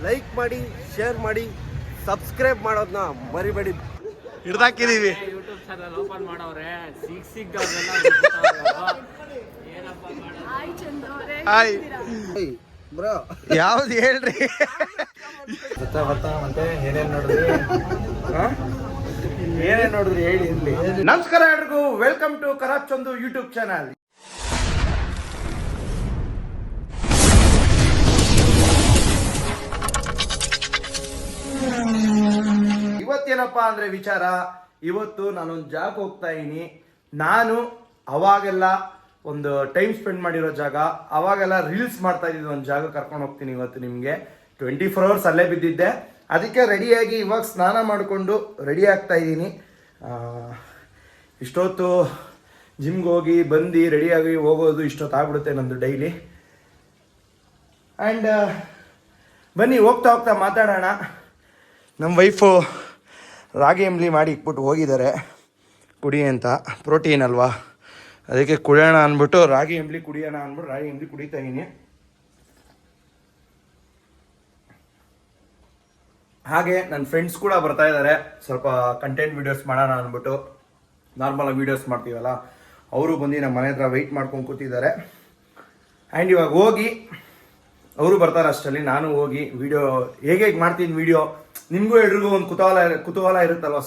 Like ಮಾಡಿ, share ಮಾಡಿ, subscribe ಮಾಡೋದನ್ನ ಮರಿಬೇಡಿ. ಹಿಡ್ದಾಕಿದೀವಿ. ಯೂಟ್ಯೂಬ್ ಚಾನಲ್ ಓಪನ್ ಮಾಡವ್ರೆ. ಹಾಯ್ ಬ್ರೋ, ಯಾವ್ದು ಹೇಳ್ರಿ. ಮತ್ತೆ ಏನೇನ್ ನೋಡಿದ್ರಿ ಹೇಳಿ ಇರ್ಲಿ. ನಮಸ್ಕಾರ ಎಲ್ರಿಗೂ, ವೆಲ್ಕಮ್ ಟು ಖರಾಬ್ ಚಂದು ಯೂಟ್ಯೂಬ್ ಚಾನಲ್. ಇವತ್ತೇನಪ್ಪಾ ಅಂದ್ರೆ ವಿಚಾರ, ಇವತ್ತು ನಾನೊಂದು ಜಾಗಕ್ಕೆ ಹೋಗ್ತಾ ಇದೀನಿ. ನಾನು ಅವಾಗೆಲ್ಲ ಒಂದು ಟೈಮ್ ಸ್ಪೆಂಡ್ ಮಾಡಿರೋ ಜಾಗ, ಅವಾಗೆಲ್ಲ ರೀಲ್ಸ್ ಮಾಡ್ತಾ ಇದ್ದಿದ್ದು ಒಂದು ಜಾಗ ಕರ್ಕೊಂಡು ಹೋಗ್ತೀನಿ ಇವತ್ತು ನಿಮಗೆ. 24 hours ಅಲ್ಲೇ ಬಿದ್ದಿದ್ದೆ. ಅದಕ್ಕೆ ರೆಡಿಯಾಗಿ ಇವಾಗ ಸ್ನಾನ ಮಾಡಿಕೊಂಡು ರೆಡಿ ಆಗ್ತಾ ಇದ್ದೀನಿ. ಇಷ್ಟೊತ್ತು ಜಿಮ್ಗೆ ಹೋಗಿ ಬಂದು ರೆಡಿಯಾಗಿ ಹೋಗೋದು ಇಷ್ಟೊತ್ತು ಆಗ್ಬಿಡುತ್ತೆ ನಂದು ಡೈಲಿ. ಆ್ಯಂಡ್ ಬನ್ನಿ ಹೋಗ್ತಾ ಹೋಗ್ತಾ ಮಾತಾಡೋಣ. ನಮ್ಮ ವೈಫು ರಾಗಿ ಅಂಬ್ಲಿ ಮಾಡಿ ಇಟ್ಬಿಟ್ಟು ಹೋಗಿದ್ದಾರೆ ಕುಡಿ ಅಂತ. ಪ್ರೋಟೀನ್ ಅಲ್ವಾ, ಅದಕ್ಕೆ ಕುಡಿಯೋಣ ಅಂದ್ಬಿಟ್ಟು ರಾಗಿ ಅಂಬ್ಲಿ ಕುಡಿಯೋಣ ಅಂದ್ಬಿಟ್ಟು ರಾಗಿ ಅಂಬ್ಲಿ ಕುಡಿತಾ ಇದ್ದೀನಿ. ಹಾಗೆ ನನ್ನ ಫ್ರೆಂಡ್ಸ್ ಕೂಡ ಬರ್ತಾ ಇದ್ದಾರೆ. ಸ್ವಲ್ಪ ಕಂಟೆಂಟ್ ವೀಡಿಯೋಸ್ ಮಾಡೋಣ ಅಂದ್ಬಿಟ್ಟು, ನಾರ್ಮಲಾಗಿ ವೀಡಿಯೋಸ್ ಮಾಡ್ತೀವಲ್ಲ, ಅವರು ಬಂದು ನಮ್ಮ ಮನೆ ಹತ್ರ ವೆಯ್ಟ್ ಮಾಡ್ಕೊಂಡು ಕೂತಿದ್ದಾರೆ. ಆ್ಯಂಡ್ ಇವಾಗ ಹೋಗಿ ಅವರು ಬರ್ತಾರೆ ಅಷ್ಟರಲ್ಲಿ ನಾನು ಹೋಗಿ ವಿಡಿಯೋ ಹೇಗೆ ಮಾಡ್ತೀನಿ ವಿಡಿಯೋ, ನಿಮಗೂ ಎಲ್ರಿಗೂ ಒಂದು ಕುತೂಹಲ ಇರುತ್ತಲ್ವ,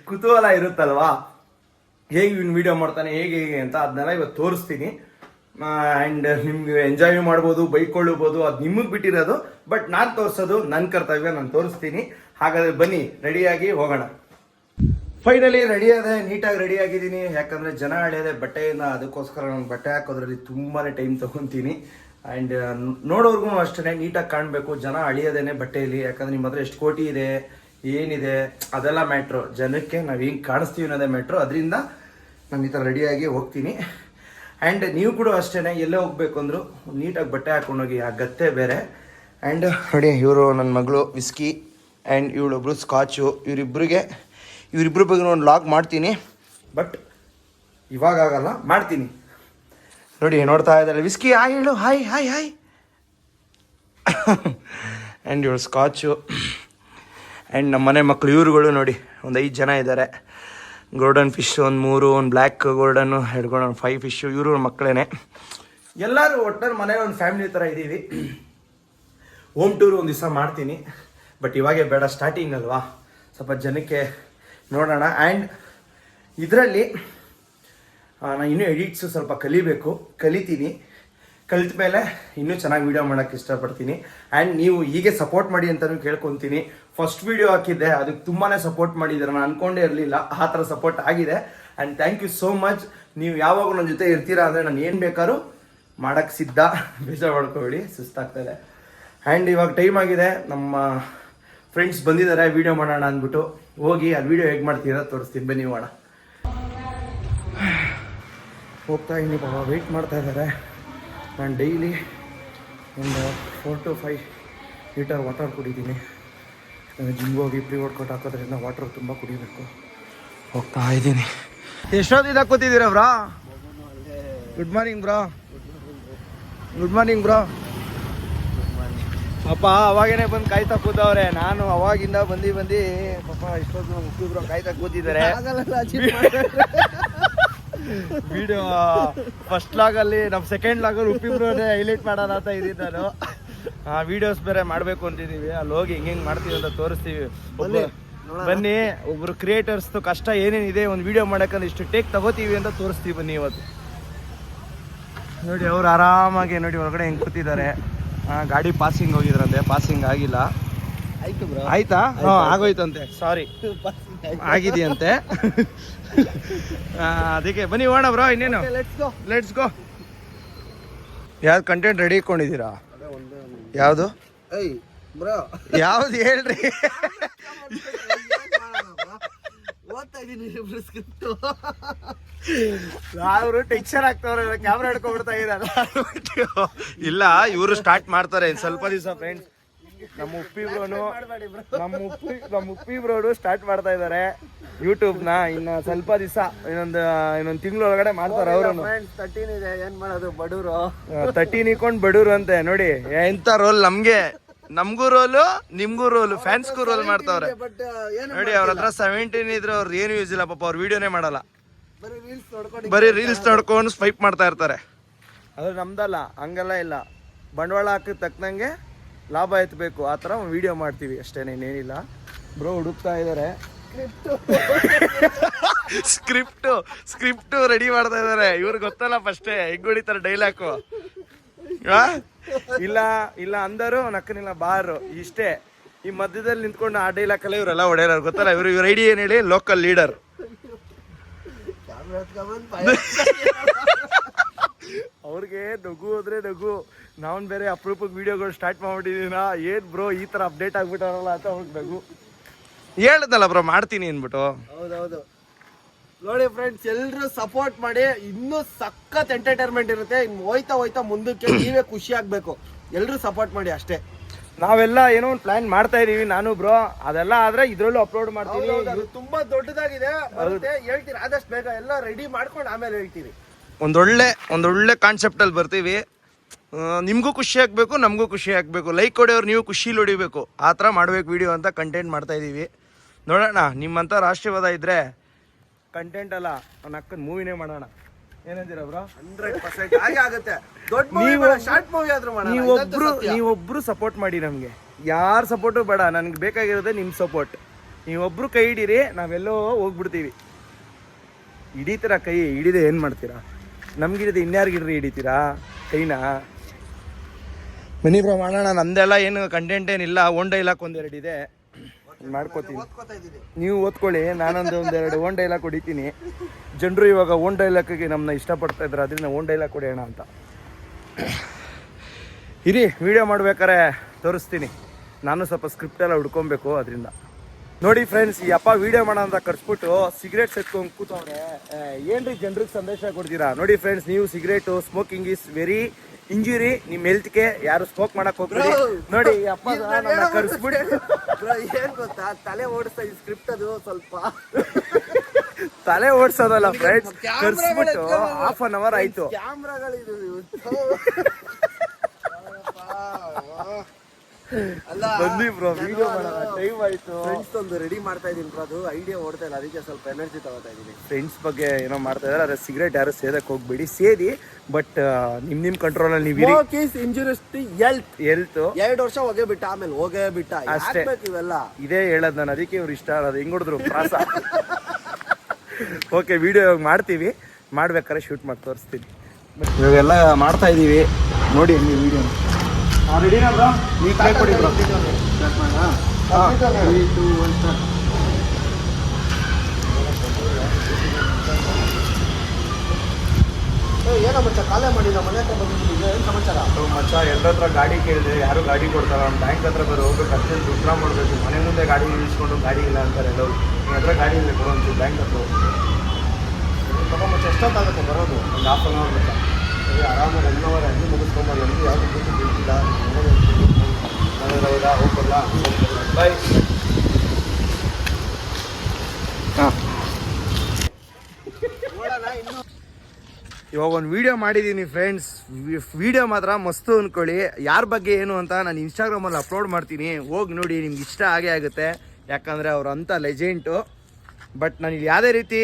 ಕುತೂಹಲ ಇರುತ್ತಲ್ವಾ, ಹೇಗೆ ಇವ್ನು ವಿಡಿಯೋ ಮಾಡ್ತಾನೆ ಹೇಗೆ ಅಂತ ಅದನ್ನೆಲ್ಲ ಇವತ್ತು ತೋರಿಸ್ತೀನಿ. ಆ್ಯಂಡ್ ನಿಮ್ಗೆ ಎಂಜಾಯ್ ಮಾಡ್ಬೋದು, ಬೈಕೊಳ್ಳಬಹುದು, ಅದು ನಿಮಗೆ ಬಿಟ್ಟಿರೋದು. ಬಟ್ ನಾನು ತೋರಿಸೋದು ನನ್ನ ಕರ್ತವ್ಯ, ನಾನು ತೋರಿಸ್ತೀನಿ. ಹಾಗಾದರೆ ಬನ್ನಿ ರೆಡಿಯಾಗಿ ಹೋಗೋಣ. ಫೈನಲಿ ರೆಡಿ ಆದೆ, ನೀಟಾಗಿ ರೆಡಿ ಆಗಿದ್ದೀನಿ. ಯಾಕಂದರೆ ಜನ ಅಳಿಯೋದೆ ಬಟ್ಟೆಯಿಂದ, ಅದಕ್ಕೋಸ್ಕರ ನಾನು ಬಟ್ಟೆ ಹಾಕೋದ್ರಲ್ಲಿ ತುಂಬಾ ಟೈಮ್ ತೊಗೊತೀನಿ. ಆ್ಯಂಡ್ ನೋಡೋರ್ಗು ಅಷ್ಟೇ ನೀಟಾಗಿ ಕಾಣಬೇಕು, ಜನ ಅಳಿಯೋದೇನೆ ಬಟ್ಟೆಯಲ್ಲಿ. ಯಾಕಂದರೆ ನಿಮ್ಮ ಹತ್ರ ಎಷ್ಟು ಕೋಟಿ ಇದೆ, ಏನಿದೆ, ಅದೆಲ್ಲ ಮ್ಯಾಟ್ರು. ಜನಕ್ಕೆ ನಾವು ಹೆಂಗೆ ಕಾಣಿಸ್ತೀವಿ ಅನ್ನೋದೇ ಮ್ಯಾಟ್ರು. ಅದರಿಂದ ನಾನು ಈ ಥರ ರೆಡಿಯಾಗಿ ಹೋಗ್ತೀನಿ. ಆ್ಯಂಡ್ ನೀವು ಕೂಡ ಅಷ್ಟೇ, ಎಲ್ಲೇ ಹೋಗ್ಬೇಕು ಅಂದರೂ ನೀಟಾಗಿ ಬಟ್ಟೆ ಹಾಕೊಂಡೋಗಿ, ಆ ಗತ್ತೆ ಬೇರೆ. ಆ್ಯಂಡ್ ನೋಡಿ, ಇವರು ನನ್ನ ಮಗಳು ವಿಸ್ಕಿ ಆ್ಯಂಡ್ ಇವಳೊಬ್ರು ಸ್ಕಾಚು. ಇವರಿಬ್ಬರ ಬಗ್ಗೆ ಒಂದು ಲಾಗ್ ಮಾಡ್ತೀನಿ, ಬಟ್ ಇವಾಗ ಆಗಲ್ಲ, ಮಾಡ್ತೀನಿ. ನೋಡಿ ನೋಡ್ತಾ ಇದ್ದಾರೆ ವಿಸ್ಕಿ. ಹಾಯ್ ಹೇಳು, ಹಾಯ್ ಹಾಯ್ ಹಾಯ್. ಆ್ಯಂಡ್ ಇವಳು ಸ್ಕಾಚು. ಆ್ಯಂಡ್ ನಮ್ಮ ಮನೆ ಮಕ್ಕಳು ಇವರುಗಳು ನೋಡಿ, ಒಂದು 5 ಜನ ಇದ್ದಾರೆ. ಗೋಲ್ಡನ್ ಫಿಶ್ ಒಂದು 3, ಒಂದು ಬ್ಲ್ಯಾಕ್ ಗೋಲ್ಡನ್ನು, 2 ಗೋಲ್ಡನ್, 5 ಫಿಶ್ಶು. ಇವರು ಮಕ್ಕಳೇ ಎಲ್ಲರೂ ಒಟ್ಟಾರೆ ಮನೆ ಒಂದು ಫ್ಯಾಮಿಲಿ ಥರ ಇದ್ದೀವಿ. ಹೋಮ್ ಟೂರ್ ಒಂದು ದಿವಸ ಮಾಡ್ತೀನಿ, ಬಟ್ ಇವಾಗೇ ಬೇಡ, ಸ್ಟಾರ್ಟಿಂಗ್ ಅಲ್ವಾ, ಸ್ವಲ್ಪ ಜನಕ್ಕೆ ನೋಡೋಣ. ಆ್ಯಂಡ್ ಇದರಲ್ಲಿ ನಾನು ಇನ್ನೂ ಎಡಿಟ್ಸು ಸ್ವಲ್ಪ ಕಲಿತೀನಿ. ಕಲಿತ ಮೇಲೆ ಇನ್ನೂ ಚೆನ್ನಾಗಿ ವೀಡಿಯೋ ಮಾಡೋಕ್ಕೆ ಇಷ್ಟಪಡ್ತೀನಿ. ಆ್ಯಂಡ್ ನೀವು ಹೀಗೆ ಸಪೋರ್ಟ್ ಮಾಡಿ ಅಂತಲೂ ಕೇಳ್ಕೊತೀನಿ. ಫಸ್ಟ್ ವೀಡಿಯೋ ಹಾಕಿದ್ದೆ, ಅದಕ್ಕೆ ತುಂಬಾ ಸಪೋರ್ಟ್ ಮಾಡಿದ್ದಾರೆ, ನಾನು ಅಂದ್ಕೊಂಡೇ ಇರಲಿಲ್ಲ ಆ ಥರ ಸಪೋರ್ಟ್ ಆಗಿದೆ. And thank you so much. ನೀವು ಯಾವಾಗ ನನ್ನ ಜೊತೆ ಇರ್ತೀರಾ ಅಂದರೆ ನಾನು ಏನು ಬೇಕಾದ್ರೂ ಮಾಡೋಕ್ಕೆ ಸಿದ್ಧ, ಬೇಜಾರು ಮಾಡ್ಕೊಬೇಡಿ, ಸುಸ್ತಾಗ್ತದೆ. ಆ್ಯಂಡ್ ಇವಾಗ ಟೈಮ್ ಆಗಿದೆ, ನಮ್ಮ ಫ್ರೆಂಡ್ಸ್ ಬಂದಿದ್ದಾರೆ ವೀಡಿಯೋ ಮಾಡೋಣ ಅಂದ್ಬಿಟ್ಟು. ಹೋಗಿ ಆ ವೀಡಿಯೋ ಹೇಗೆ ಮಾಡ್ತೀರಾ ತೋರಿಸ್ತೀನಿ, ಬನ್ನಿ ಮಾಡೋಣ. ಹೋಗ್ತಾ ಇದ್ದೀನಿ, ಪಾಪ ವೆಯ್ಟ್ ಮಾಡ್ತಾ ಇದ್ದಾರೆ. ನಾನು ಡೈಲಿ ಒಂದು 4 to 5 ಲೀಟರ್ ವಾಟರ್ ಕುಡಿತೀನಿ. ಜಿಮ್ಗೆ ಹೋಗಿ ಪ್ರೀ ವರ್ಕೌಟ್ ಹಾಕೋದ್ರಿಂದ ವಾಟರ್ ತುಂಬ ಕುಡಿಬೇಕು. ಹೋಗ್ತಾ ಇದ್ದೀನಿ. ಎಷ್ಟೊತ್ತಿಂದ ಕೂತಿದ್ದೀರಾ ಬ್ರಾ? ಗುಡ್ ಮಾರ್ನಿಂಗ್ ಬ್ರಾ. ಗುಡ್ ಮಾರ್ನಿಂಗ್ ಬ್ರಾ. ಪಾಪ ಅವಾಗೇನೆ ಬಂದು ಕಾಯ್ತಾ ಕೂತವ್ರೆ. ನಾನು ಅವಾಗಿಂದ ಬಂದು ಪಾಪ ಇಷ್ಟೊತ್ತು ಮುಖ್ಯಬ್ರು ಕಾಯ್ತಾ ಕೂತಿದ್ದಾರೆ. ವಿಡಿಯೋ ಫಸ್ಟ್ ಲಾಗಲ್ಲಿ, ನಮ್ಮ ಸೆಕೆಂಡ್ ಲಾಗಲ್ಲಿ ಉಪ್ಪಿಬ್ರೇ ಹೈಲೈಟ್ ಮಾಡೋಣ ಅಂತ ಇದ್ದೀನಿ ನಾನು. ವಿಡಿಯೋಸ್ ಬೇರೆ ಮಾಡಬೇಕು ಅಂತಿದ್ದೀವಿ. ಅಲ್ಲಿ ಹೋಗಿ ಹಿಂಗೆ ಮಾಡ್ತೀವಿ ಅಂತ ತೋರಿಸ್ತೀವಿ. ಬನ್ನಿ, ಒಬ್ಬರು ಕ್ರಿಯೇಟರ್ಸ್ದು ಕಷ್ಟ ಏನೇನಿದೆ ಒಂದು ವಿಡಿಯೋ ಮಾಡೋಕ್ಕಂದ್ರೆ ಇಷ್ಟು ಟೇಕ್ ತಗೋತೀವಿ ಅಂತ ತೋರಿಸ್ತೀವಿ. ಬನ್ನಿ ಇವತ್ತು ನೋಡಿ, ಅವ್ರು ಆರಾಮಾಗಿ ನೋಡಿ ಹೊರಗಡೆ ಹೆಂಗೆ ಕೂತಿದ್ದಾರೆ. ಗಾಡಿ ಪಾಸಿಂಗ್ ಹೋಗಿದ್ರಂತೆ, ಪಾಸಿಂಗ್ ಆಗಿಲ್ಲ. ಆಯ್ತಾ? ಆಗೋಯ್ತಂತೆ, ಸಾರಿ, ಆಗಿದೆಯಂತೆ. ಅದಕ್ಕೆ ಬನ್ನಿ ಹೋಣ ಬ್ರೋ. ಇನ್ನೇನು, ಲೆಟ್ಸ್ ಗೋ. ಯಾವ್ದು ಕಂಟೆಂಟ್ ರೆಡಿ ಇಟ್ಕೊಂಡಿದ್ದೀರಾ? ಯಾವುದು ಯಾವ್ದು ಹೇಳ್ರಿ. ಅವರು ಟೆನ್ಷನ್ ಆಗ್ತವ್ರೆ, ಕ್ಯಾಮ್ರಾ ಹಿಡ್ಕೊಂಡ್ಬಿಡ್ತಾ ಇದ್ದಾರೆ. ಇಲ್ಲ, ಇವರು ಸ್ಟಾರ್ಟ್ ಮಾಡ್ತಾರೆ ಸ್ವಲ್ಪ ದಿವಸ. ಫ್ರೆಂಡ್ಸ್, ನಮ್ಮ ಉಪ್ಪಿಬ್ರೋನು ಸ್ಟಾರ್ಟ್ ಮಾಡ್ತಾ ಇದ್ದಾರೆ ಯೂಟ್ಯೂಬ್ನ. ಇನ್ನು ಸ್ವಲ್ಪ ದಿವಸ, ಇನ್ನೊಂದು ತಿಂಗಳೊಳಗಡೆ ಮಾಡ್ತಾರೆ ಅವರು. 13 ಇದೆ, ಏನ್ ಮಾಡೋದು, ಬಡೂರು 13 ಇಕ್ಕೊಂಡು ಬಡೂರು ಅಂತೆ. ನೋಡಿ ಎಂತ ರೋಲ್ ನಮ್ಗೆ. ನಮ್ಗೂ ರೋಲು ನಿಮ್ಗೂ ರೋಲು ಫ್ಯಾನ್ಸ್ಗೂ ರೋಲ್ ಮಾಡ್ತಾವ್ರೆ ಬಟ್ ಏನು ನೋಡಿ. ಅವ್ರ ಹತ್ರ 17 ಇದ್ರೆ ಅವ್ರು ಏನು ಯೂಸ್ ಇಲ್ಲ ಪಾಪ. ಅವ್ರು ವಿಡಿಯೋನೇ ಮಾಡಲ್ಲ, ಬರೀ ರೀಲ್ಸ್ ನೋಡ್ಕೊಂಡು ಬರೀ ರೀಲ್ಸ್ ನೋಡ್ಕೊಂಡು ಸ್ವೈಪ್ ಮಾಡ್ತಾ ಇರ್ತಾರೆ. ಅದು ನಮ್ದಲ್ಲ, ಹಂಗೆಲ್ಲ ಇಲ್ಲ. ಬಂಡವಾಳ ಹಾಕಿದ ತಕ್ಕನಂಗೆ ಲಾಭ ಎತ್ತಬೇಕು, ಆ ಥರ ಒಂದು ವಿಡಿಯೋ ಮಾಡ್ತೀವಿ ಅಷ್ಟೇ, ಇನ್ನೇನಿಲ್ಲ. ಬ್ರೋ ಹುಡುಕ್ತಾ ಇದ್ದಾರೆ, ಸ್ಕ್ರಿಪ್ಟು ರೆಡಿ ಮಾಡ್ತಾ ಇದ್ದಾರೆ. ಇವ್ರಿಗೆ ಗೊತ್ತಲ್ಲ ಫಸ್ಟೇ ಹೆಂಗ್ ಹೊಡಿತಾರೆ ಡೈಲಾಗು. ಇಲ್ಲ ಇಲ್ಲ ಅಂದರು ನಕ್ಕನಿಲ್ಲ ಬಾರು ಇಷ್ಟೇ. ಈ ಮಧ್ಯದಲ್ಲಿ ನಿಂತ್ಕೊಂಡು ಆ ಡೈಲಾಗಲ್ಲ ಇವರೆಲ್ಲ ಹೊಡೆಯೋರು ಗೊತ್ತಲ್ಲ. ಇವ್ರ ಐಡಿ ಏನು ಹೇಳಿ, ಲೋಕಲ್ ಲೀಡರ್. ಅವ್ರಿಗೆ ನಗು ಹೋದ್ರೆ ನಗು. ನಾವ್ ಬೇರೆ ಅಪರೂಪಕ್ಕೆ ವಿಡಿಯೋಗಳು ಸ್ಟಾರ್ಟ್ ಮಾಡ್ಬಿಟ್ಟಿದೀನ. ಏನ್ ಬ್ರೋ ಈ ತರ ಅಪ್ಡೇಟ್ ಆಗ್ಬಿಟ್ಟಾರಲ್ಲ ಅಂತ ಅವ್ರಿಗೆ ನಗು. ಹೇಳ್ದಲ್ಲ ಬ್ರೋ ಮಾಡ್ತೀನಿ ಅನ್ಬಿಟ್ಟು. ಹೌದೌದು ನೋಡಿ ಫ್ರೆಂಡ್ಸ್, ಎಲ್ರು ಸಪೋರ್ಟ್ ಮಾಡಿ. ಇನ್ನೂ ಸಖತ್ ಎಂಟರ್ಟೈನ್ಮೆಂಟ್ ಇರುತ್ತೆ. ಇನ್ನು ಹೋಯ್ತಾ ಮುಂದಕ್ಕೆ ನೀವೇ ಖುಷಿ ಆಗ್ಬೇಕು. ಎಲ್ರು ಸಪೋರ್ಟ್ ಮಾಡಿ ಅಷ್ಟೇ. ನಾವೆಲ್ಲ ಏನೋ ಒಂದು ಪ್ಲಾನ್ ಮಾಡ್ತಾ ಇದೀವಿ, ನಾನು ಬ್ರೋ. ಅದೆಲ್ಲ ಆದ್ರೆ ಇದ್ರಲ್ಲೂ ಅಪ್ಲೋಡ್ ಮಾಡ್ತೀವಿ. ಅದು ತುಂಬಾ ದೊಡ್ಡದಾಗಿದೆ, ಹೇಳ್ತೀರಿ ಆದಷ್ಟು ಬೇಗ ಎಲ್ಲ ರೆಡಿ ಮಾಡ್ಕೊಂಡು ಆಮೇಲೆ ಹೇಳ್ತೀವಿ. ಒಂದೊಳ್ಳೆ ಕಾನ್ಸೆಪ್ಟ್ ಅಲ್ಲಿ ಬರ್ತೀವಿ. ನಿಮ್ಗೂ ಖುಷಿ ಆಗ್ಬೇಕು, ನಮಗೂ ಖುಷಿ ಆಗ್ಬೇಕು. ಲೈಕ್ ಕೊಡೋರು ನೀವು ಖುಷಿಲಿ ಹೊಡಿಬೇಕು, ಆ ಥರ ಮಾಡ್ಬೇಕು ವಿಡಿಯೋ ಅಂತ ಕಂಟೆಂಟ್ ಮಾಡ್ತಾ ಇದೀವಿ. ನೋಡೋಣ, ನಿಮ್ಮಂತ ರಾಷ್ಟ್ರೀಯವಾದ ಇದ್ರೆ ಕಂಟೆಂಟ್ ಅಲ್ಲ ಅವ್ನ ಅಕ್ಕನ ಮೂವಿನೇ ಮಾಡೋಣ. ಏನಂತೀರ ಬ್ರೋ? 100% ಹಾಗೆ ಆಗುತ್ತೆ. ದೊಡ್ಡ ಮೂವಿ, ಶಾರ್ಟ್ ಮೂವಿ ಆದ್ರೂ ಮಾಡೋಣ. ನೀವೊಬ್ರು ಸಪೋರ್ಟ್ ಮಾಡಿ. ನಮ್ಗೆ ಯಾರ ಸಪೋರ್ಟು ಬೇಡ, ನನ್ಗೆ ಬೇಕಾಗಿರೋದೇ ನಿಮ್ ಸಪೋರ್ಟ್. ನೀವೊಬ್ರು ಕೈ ಹಿಡೀರಿ, ನಾವೆಲ್ಲೋ ಹೋಗ್ಬಿಡ್ತೀವಿ. ಹಿಡಿತೀರಾ ಕೈ? ಹಿಡಿದೆ ಏನ್ ಮಾಡ್ತೀರಾ? ನಮ್ಗಿಡಿದೆ ಇನ್ಯಾರಿಗಿಡ್ರಿ ಹಿಡಿತೀರಾ ಕೈನಾ? ಬನ್ನಿ ಬ್ರೋ ಮಾಡೋಣ. ನಮ್ದೆಲ್ಲ ಏನು ಕಂಟೆಂಟ್ ಏನಿಲ್ಲ, ಓನ್ ಡೈಲಾಗ್ ಒಂದೆರಡು ಇದೆ, ಮಾಡ್ಕೋತೀವಿ. ನೀವು ಓದ್ಕೊಳ್ಳಿ, ಒಂದೆರಡು ಓನ್ ಡೈಲಾಗ್ ಹೊಡಿತೀನಿ. ಜನರು ಇವಾಗ ಓನ್ ಡೈಲಾಗ್ಗೆ ನಮ್ಮನ್ನ ಇಷ್ಟಪಡ್ತಾ ಇದ್ದಾರೆ, ಅದರಿಂದ ಓನ್ ಡೈಲಾಗ್ ಹೊಡೆಯೋಣ ಅಂತ. ಇರಿ, ವಿಡಿಯೋ ಮಾಡ್ಬೇಕಾರೆ ತೋರಿಸ್ತೀನಿ. ನಾನು ಸ್ವಲ್ಪ ಸ್ಕ್ರಿಪ್ಟ್ ಎಲ್ಲ ಹುಡ್ಕೊಬೇಕು, ಅದರಿಂದ. ನೋಡಿ ಫ್ರೆಂಡ್ಸ್, ಈ ಅಪ್ಪ ವಿಡಿಯೋ ಮಾಡೋಣ ಅಂತ ಕರ್ಸ್ಬಿಟ್ಟು ಸಿಗರೇಟ್ ಎತ್ಕೊಂಡು ಕೂತವ್ರೆ. ಏನ್ರಿ ಜನರಿಗೆ ಸಂದೇಶ ಕೊಡ್ತೀರಾ? ನೋಡಿ ಫ್ರೆಂಡ್ಸ್, ನೀವು cigarette smoking is very injury ನಿಮ್ಮ ಹೆಲ್ತ್ಗೆ. ಯಾರು ಸ್ಮೋಕ್ ಮಾಡಕ್ ಹೋಗ್ಬೇಡಿ. ನೋಡಿ ಈ ಅಪ್ಪ ಕರ್ಸ್ಬಿಟ್ಟು ಏನ್ ಗೊತ್ತಾ, ತಲೆ ಓಡಿಸ್ತಾ ಈ ಸ್ಕ್ರಿಪ್ಟ್ ಅದು ಸ್ವಲ್ಪ ತಲೆ ಓಡಿಸೋದಲ್ಲ ಫ್ರೆಂಡ್ಸ್, ಕರ್ಸ್ಬಿಟ್ಟು ½ ಆಯ್ತು. ಕ್ಯಾಮ್ರಾಗಳಿದು ಬನ್ನಿ ಬ್ರೋ, ವಿಡಿಯೋ ಮಾಡೋಣ, ಟೈಮ್ ಆಯ್ತು. ಫ್ರೆಂಡ್ಸ್ ಒಂದು ರೆಡಿ ಮಾಡ್ತಾ ಇದೀನಿ ಬ್ರೋ, ಅದು ಐಡಿಯಾ ಓಡ್ತಾ ಇಲ್ಲ, ಅದಕ್ಕೆ ಸ್ವಲ್ಪ ಎನರ್ಜಿ ತಗೋತಾ ಇದೀನಿ. ಫ್ರೆಂಡ್ಸ್ ಬಗ್ಗೆ ಏನೋ ಮಾಡ್ತಾ ಇದಾರೆ. ಅದ್ರ ಸಿಗರೇಟ್ ಯಾರು ಸೇದಕ್ಕೆ ಹೋಗ್ಬೇಡಿ, ಸೇದಿ, ಬಟ್ ನಿಮ್ ಕಂಟ್ರೋಲಲ್ಲಿ ನೀವು ಇಂಜುರಿಯಸ್ ಹೆಲ್ತ್ 2 ವರ್ಷ ಹೋಗೇ ಬಿಟ್ಟ, ಆಮೇಲೆ ಹೋಗೇ ಬಿಟ್ಟ ಅಷ್ಟೇ. ಇವೆಲ್ಲ ಇದೇ ಹೇಳದ್ ನಾನು, ಅದಕ್ಕೆ ಇವ್ರು ಇಷ್ಟ ಅದು ಹೆಂಗ್ ಹೊಡೆದ್ರು ಪ್ರಾಸ. ಓಕೆ, ವಿಡಿಯೋ ಇವಾಗ ಮಾಡ್ತೀವಿ, ಮಾಡ್ಬೇಕಾದ್ರೆ ಶೂಟ್ ಮಾಡಿ ತೋರಿಸ್ತೀನಿ. ಇವಾಗೆಲ್ಲ ಮಾಡ್ತಾ ಇದೀವಿ ನೋಡಿ ನೀವು ವಿಡಿಯೋ. ರೆಡಿನಾ ಬ್ರೋ? ನೀವು ಟ್ರೈ ಕೊಡಿ ಬ್ರೋ. ಏನೋ ಮಚ್ಚ ಕಾಲೇ ಮಾಡಿಲ್ಲ, ಮನೆ ಹತ್ರ ಬಂದಿದ್ದೀವಿ, ಏನು ಸಮಾಚಾರ? ಮಚ್ಚ ಎಲ್ಲರ ಹತ್ರ ಗಾಡಿ ಕೇಳಿದ್ರೆ ಯಾರು ಗಾಡಿ ಕೊಡ್ತಾರ? ಅವ್ನು ಬ್ಯಾಂಕ್ ಹತ್ರ ಬರೋ ಹೋಗ್ಬೇಕು, ಅರ್ಜೆಂಟ್ ದುಡ್ಡ ಮಾಡಬೇಕು. ಮನೆ ಮುಂದೆ ಗಾಡಿ ನಿಲ್ಲಿಸ್ಕೊಂಡು ಗಾಡಿ ಇಲ್ಲ ಅಂತಾರೆ ಎಲ್ಲರೂ. ನಿಮ್ಮ ಹತ್ರ ಗಾಡಿ ಇಲ್ಲ ಕೊಡೋ ಒಂಚೂರು ಬ್ಯಾಂಕ್ ಹತ್ರ ಮಚ್ಚ ಎಷ್ಟೊತ್ತಾಗುತ್ತೆ ಬರೋದು? ಒಂದು ½ ಮಚ್ಚ. ಆರಾಮಾಗಿ 1 ಅವರ್ ಅಡ್ಡಿ ಮುಗಿಸ್ಕೊಂಬಲ್ಲ, ನಮಗೆ ಯಾವುದು ಗೊತ್ತು ಬೀಳ್ತಿಲ್ಲ. ಹೌದಾ, ಹೋಗಲ್ಲ ಬಾಯ್. ಹಾಂ, ಇವಾಗ ಒಂದು ವಿಡಿಯೋ ಮಾಡಿದ್ದೀನಿ ಫ್ರೆಂಡ್ಸ್. ವಿಡಿಯೋ ಮಾತ್ರ ಮಸ್ತು ಅಂದ್ಕೊಳ್ಳಿ. ಯಾರ ಬಗ್ಗೆ ಏನು ಅಂತ ನಾನು ಇನ್ಸ್ಟಾಗ್ರಾಮಲ್ಲಿ ಅಪ್ಲೋಡ್ ಮಾಡ್ತೀನಿ, ಹೋಗಿ ನೋಡಿ. ನಿಮ್ಗೆ ಇಷ್ಟ ಆಗೇ ಆಗುತ್ತೆ, ಯಾಕಂದರೆ ಅವ್ರು ಅಂಥ ಲೆಜೆಂಟು. ಬಟ್ ನಾನು ಇಲ್ಲಿ ಯಾವುದೇ ರೀತಿ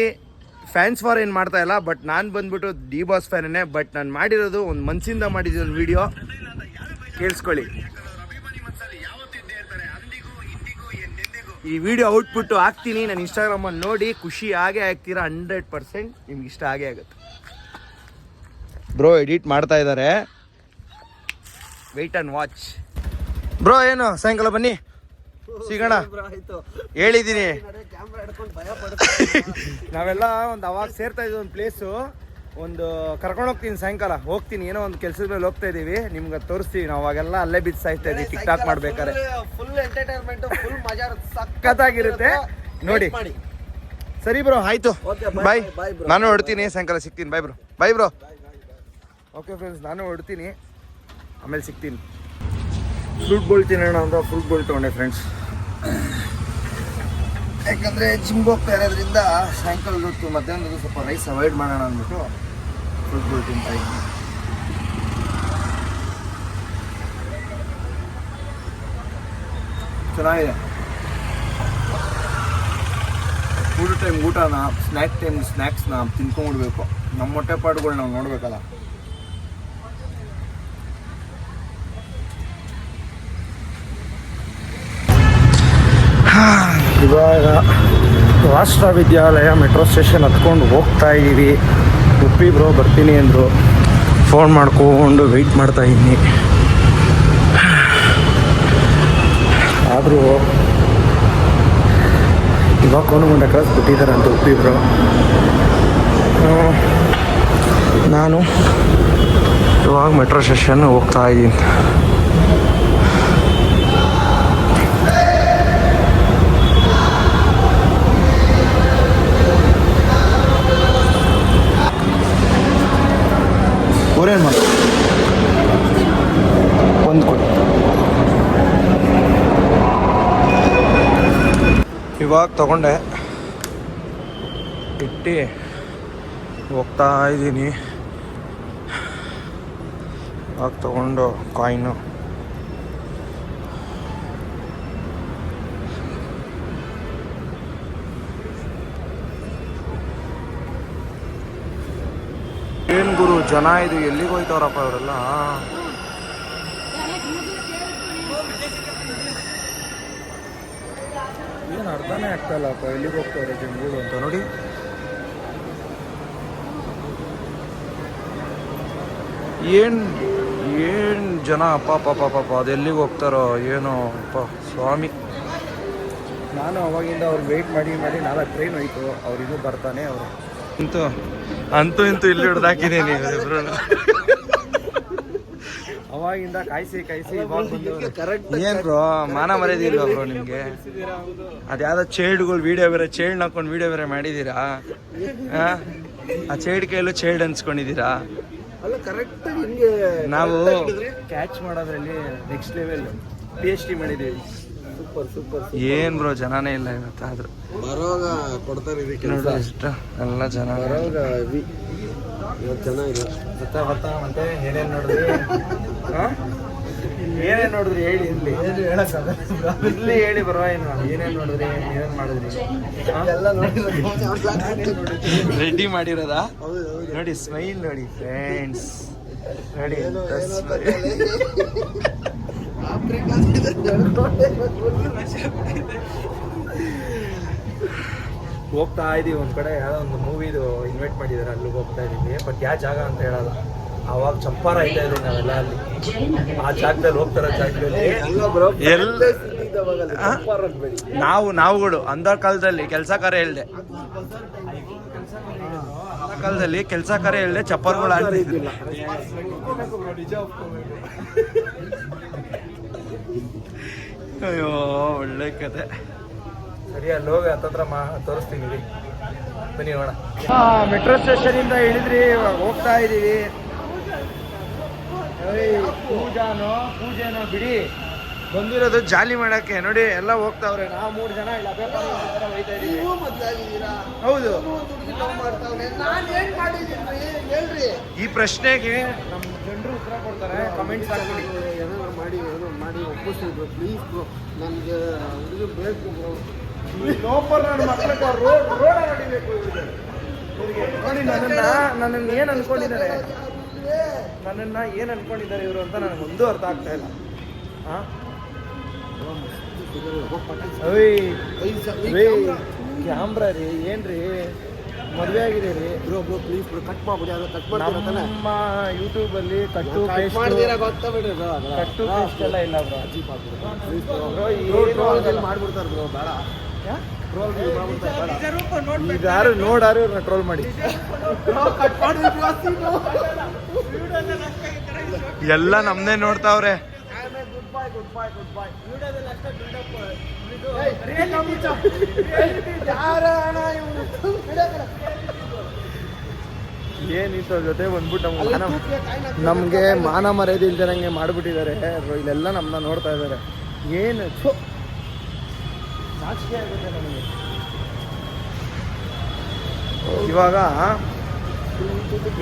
ಫ್ಯಾನ್ಸ್ ಫಾರ್ ಏನು ಮಾಡ್ತಾ ಇಲ್ಲ. ಬಟ್ ನಾನು ಬಂದ್ಬಿಟ್ಟು ಡಿ ಬಾಸ್ ಫ್ಯಾನೇ. ಬಟ್ ನಾನು ಮಾಡಿರೋದು ಒಂದು ಮನಸ್ಸಿಂದ ಮಾಡಿದ್ದೀನಿ ಒಂದು ವಿಡಿಯೋ, ಕೇಳಿಸ್ಕೊಳ್ಳಿ. ಈ ವಿಡಿಯೋ ಔಟ್ಪುಟ್ಟು ಹಾಕ್ತೀನಿ ನಾನು ಇನ್ಸ್ಟಾಗ್ರಾಮಲ್ಲಿ, ನೋಡಿ ಖುಷಿ ಆಗೇ ಆಗ್ತೀರಾ. 100% ನಿಮ್ಗೆ ಇಷ್ಟ ಆಗೇ ಆಗುತ್ತೆ. ಬ್ರೋ ಎಡಿಟ್ ಮಾಡ್ತಾ ಇದ್ದಾರೆ, ವೆಯ್ಟ್ ಆ್ಯಂಡ್ ವಾಚ್. ಬ್ರೋ ಏನು ಸಾಯಂಕಾಲ ಬನ್ನಿ ಸಿಗೋಣ, ಹೇಳಿದ್ದೀನಿ. ನಾವೆಲ್ಲ ಒಂದು ಅವಾಗ ಸೇರ್ತಾ ಇದ್ದೀವಿ ಒಂದು ಪ್ಲೇಸು, ಒಂದು ಕರ್ಕೊಂಡು ಹೋಗ್ತೀನಿ ಸಾಯಂಕಾಲ. ಹೋಗ್ತೀನಿ, ಏನೋ ಒಂದು ಕೆಲಸದ ಮೇಲೆ ಹೋಗ್ತಾ ಇದ್ದೀವಿ, ನಿಮ್ಗೆ ತೋರಿಸ್ತೀವಿ. ನಾವು ಅವಾಗೆಲ್ಲ ಅಲ್ಲೇ ಬಿದ್ದು ಸಾಯ್ತಾ ಇದ್ದೀವಿ ಟಿಕ್ ಟಾಕ್ ಮಾಡ್ಬೇಕಾರೆ. ಫುಲ್ ಎಂಟರ್ಟೈನ್ಮೆಂಟ್, ಫುಲ್ ಮಜಾ, ಸಖತ್ತಾಗಿರುತ್ತೆ ನೋಡಿ. ಸರಿ ಬ್ರೋ, ಆಯ್ತು, ಬಾಯ್. ನಾನು ಹೊಡ್ತೀನಿ, ಸಾಯಂಕಾಲ ಸಿಗ್ತೀನಿ. Bye bro, bye bro. Okay friends, ನಾನು ಹೊಡ್ತೀನಿ, ಆಮೇಲೆ ಸಿಗ್ತೀನಿ. ಫ್ರೂಟ್ ಬೋಲ್ ತಿನ್ನೋಣ ಅಂತ ಫ್ರೂಟ್ ಬೋಲ್ ತೊಗೊಂಡೆ ಫ್ರೆಂಡ್ಸ್. ಯಾಕಂದರೆ ಜಿಮ್ಗೆ ಹೋಗ್ತಾ ಇರೋದ್ರಿಂದ ಸಾಯಂಕಾಲದ ಹೊತ್ತು ಮಧ್ಯಾಹ್ನದ ಸ್ವಲ್ಪ ರೈಸ್ ಅವಾಯ್ಡ್ ಮಾಡೋಣ ಅಂದ್ಬಿಟ್ಟು ಫ್ರೂಟ್ ಬೋಲ್ ತಿಂತಾ ಇದ್ದೀನಿ. ಚೆನ್ನಾಗಿದೆ. ಊಟ ಟೈಮ್ ಊಟನ, ಸ್ನ್ಯಾಕ್ ಟೈಮ್ ಸ್ನ್ಯಾಕ್ಸ್ನ ತಿನ್ಕೊಂಡ್ಬಿಡ್ಬೇಕು. ನಮ್ಮ ಹೊಟ್ಟೆಪಾಡುಗಳು ನಾವು ನೋಡ್ಬೇಕಲ್ಲ. ಇವಾಗ ರಾಷ್ಟ್ರ ವಿದ್ಯಾಲಯ ಮೆಟ್ರೋ ಸ್ಟೇಷನ್ ಹತ್ಕೊಂಡು ಹೋಗ್ತಾ ಇದ್ದೀವಿ. ಉಪ್ಪಿ ಬ್ರೋ ಬರ್ತೀನಿ ಅಂದರು. ಫೋನ್ ಮಾಡ್ಕೊಂಡು ವೆಯ್ಟ್ ಮಾಡ್ತಾ ಇದ್ದೀನಿ. ಆದರೂ ಇವಾಗ ಕೋನಗುಂಡ ಕ್ರಾಸ್ ಬಿಟ್ಟಿದ್ದಾರಂತ ಉಪ್ಪಿ ಬ್ರೋ. ನಾನು ಇವಾಗ ಮೆಟ್ರೋ ಸ್ಟೇಷನ್ ಹೋಗ್ತಾ ಇದ್ದೀನಿ. ಅವ್ರೇನು ಮಾಡಿ ಒಂದು ಕೊಡಿ. ಇವಾಗ ತಗೊಂಡೆ ಇಟ್ಟು ಹೋಗ್ತಾ ಇದ್ದೀನಿ. ಇವಾಗ ತಗೊಂಡು ಕಾಯಿನು ಏನು ಗುರು ಜನ ಇದು, ಎಲ್ಲಿಗೆ ಹೋಯ್ತವ್ರಪ್ಪ ಅವರೆಲ್ಲ. ಏನು ಅರ್ಥನೇ ಆಗ್ತಾಯಿಲ್ಲಪ್ಪ ಎಲ್ಲಿಗೆ ಹೋಗ್ತವ್ರೆ ಜನಗಳು ಅಂತ. ನೋಡಿ ಏನು ಜನ ಪಾಪ ಅದು ಎಲ್ಲಿಗೆ ಹೋಗ್ತಾರೋ ಏನೋ ಅಪ್ಪ ಸ್ವಾಮಿ. ನಾನು ಅವಾಗಿಂದ ಅವ್ರು ವೆಯ್ಟ್ ಮಾಡಿ 4 ಟ್ರೈನ್ ಹೋಯ್ತು. ಅವ್ರು ಇದು ಬರ್ತಾನೆ ಅವರು ಅಂತೂ ಇಲ್ಲಿ ಹಿಡ್ದಾಕಿದ್ದೀನಿ. ಅವಾಗಿಂದ ಕಾಯಿಸಿ ಏನ್ ಬ್ರೋ ಮಾನ ಮರ್ಯಾದೆ ಇಲ್ವಾ ಬ್ರೋ ನಿಮ್ಗೆ? ಅದ್ಯಾವ್ದೋ ಚೈಲ್ಡ್ಗಳು ಚೈಲ್ಡ್ ಹಾಕೊಂಡು ವಿಡಿಯೋ ಬೇರೆ ಮಾಡಿದೀರಾ? ಆ ಚೈಲ್ಡ್ ಕೈಯಲ್ಲೂ ಚೈಲ್ಡ್ ಅನ್ಸ್ಕೊಂಡಿದ್ದೀರಾ? ನಾವು ಕ್ಯಾಚ್ ಮಾಡೋದ್ರಲ್ಲಿ ನೆಕ್ಸ್ಟ್ ಲೆವೆಲ್ PhD ಮಾಡಿದ್ದೀವಿ. ಸೂಪರ್. ಏನ್ ಬ್ರೋ ಜನನೇ ಇಲ್ಲ ಇವತ್ತಾದ್ರೂ. ಬರೋವಾಗ ಕೊಡ್ತಾರೆ ಎಷ್ಟು ಎಲ್ಲ ಜನ. ಬರೋವಾಗ ಜನ ಇಲ್ಲ. ಬರ್ತಾ ಮತ್ತೆ ಏನೇನು ನೋಡಿದ್ರಿ ಹೇಳಿ. ಇರ್ಲಿ ಹೇಳಿ ಬರುವ ಏನೇನು ನೋಡಿದ್ರಿ, ಏನೇನು ಮಾಡಿದ್ರಿ? ರೆಡಿ ಮಾಡಿರೋದಾ? ನೋಡಿ ಸ್ಮೈಲ್ ನೋಡಿ ಫ್ರೆಂಡ್ಸ್, ನೋಡಿ ಹೋಗ್ತಾ ಇದೀವಿ. ಒಂದ್ ಕಡೆ ಯಾವ್ದೋ ಒಂದು ಮೂವಿದು ಇನ್ವೈಟ್ ಮಾಡಿದಾರೆ, ಅಲ್ಲಿಗೆ ಹೋಗ್ತಾ ಇದೀವಿ. ಬಟ್ ಯಾವ ಜಾಗ ಅಂತ ಹೇಳಲ್ಲ. ಅವಾಗ ಚಪ್ಪಾರ ಐತಾ ಇದೀವಿ ನಾವೆಲ್ಲ ಅಲ್ಲಿ. ಆ ಜಾಗದಲ್ಲಿ ಹೋಗ್ತಾರ ಜಾಗದಲ್ಲಿ ನಾವುಗಳು ಅಂದ ಕಾಲದಲ್ಲಿ ಕೆಲಸ ಕಾರ್ಯ ಹೇಳ್ದೆ. ಕಾಲದಲ್ಲಿ ಕೆಲಸ ಕಾರ್ಯ ಹೇಳ್ದೆ ಚಪ್ಪರ್ಗಳು ಆಡ್ತಿದ್ದಿಲ್ಲ. ಅಯ್ಯೋ ಒಳ್ಳೆ ಕತೆ. ಸರಿ ಅಲ್ಲಿ ಹೋಗಿ ಹತ್ತತ್ರ ತೋರಿಸ್ತೀನಿ ಬನ್ನಿ ನೋಡ. ಮೆಟ್ರೋ ಸ್ಟೇಷನ್ ಇಂದ ಇಳಿದ್ರಿ, ಹೋಗ್ತಾ ಇದೀವಿ. ಪೂಜೆನೋ ಬಿಡಿ, ಬಂದಿರೋದು ಜಾಲಿ ಮಾಡಕ್ಕೆ. ನೋಡಿ ಎಲ್ಲ ಹೋಗ್ತಾವ್ರೆ. ನಾವು 3 ಜನ ಇಲ್ಲ ಹೋಯ್ತಾ ಇದೀವಿ. ಹೌದು. ಈ ಪ್ರಶ್ನೆಗೆ ನಮ್ಮ ಜನರು ಉತ್ತರ ಕೊಡ್ತಾರೆ. ಕಮೆಂಟ್ಸ್ ಹಾಕ್ಬಿಡಿ. ಮಾಡಿ ಒಪ್ಪಿಸ್ಬೋದು ಪ್ಲೀಸ್ ಬ್ರೋ. ನನಗೆ ಹುಡುಗ ಬೇಕು ಬ್ರೋ. ಲೋಪರ್ ನನ್ನ ಮಕ್ಕಳಿಗೆ ರೋಡ್ ಹೊಡಿಬೇಕು. ನೋಡಿ ನನ್ನನ್ನು ಏನು ಅನ್ಕೊಂಡಿದ್ದಾರೆ, ಇವರು ಅಂತ ನನಗೊಂದು ಅರ್ಥ ಆಗ್ತಾ ಇಲ್ಲ. ಕ್ಯಾಮ್ರಾ ರೀ ಏನ್ರಿ ಮದುವೆ ಆಗಿದೆ ರೀ ಬ್ರೋ ಪ್ಲೀಸ್ ಬ್ರೋ ಕಟ್ ಮಾಡ್ಬಿಡಿ. ಅದು ಕಟ್ ಮಾಡ್ತಾರೆ ನಮ್ಮ ಯೂಟ್ಯೂಬಲ್ಲಿ ಕಟ್ಟು ಪೇಸ್ಟ್ ಎಲ್ಲ ಇಲ್ಲ ಬ್ರೋ. ಮಾಡ್ಬಿಡ್ತಾರೆ ಬ್ರೋ, ಬೇಡ. ಯಾರು ನೋಡಾರು ಇವ್ರನ್ನ ಟ್ರೋಲ್ ಮಾಡಿ. ಎಲ್ಲ ನಮ್ದೇ ನೋಡ್ತಾವ್ರೆ. ಏನಿತ್ತು ಜೊತೆ ಬಂದ್ಬಿಟ್ಟು ನಮ್ಗೆ ಮಾನ ಮರ್ಯಾದೆ ಇಲ್ದಿರಂಗೆ ಮಾಡ್ಬಿಟ್ಟಿದ್ದಾರೆ. ಇಲ್ಲೆಲ್ಲ ನಮ್ಮನ್ನ ನೋಡ್ತಾ ಇದ್ದಾರೆ. ಏನು ನಾಚಿಕೆ ಆಗುತ್ತೆ ನನಗೆ. ಇವಾಗ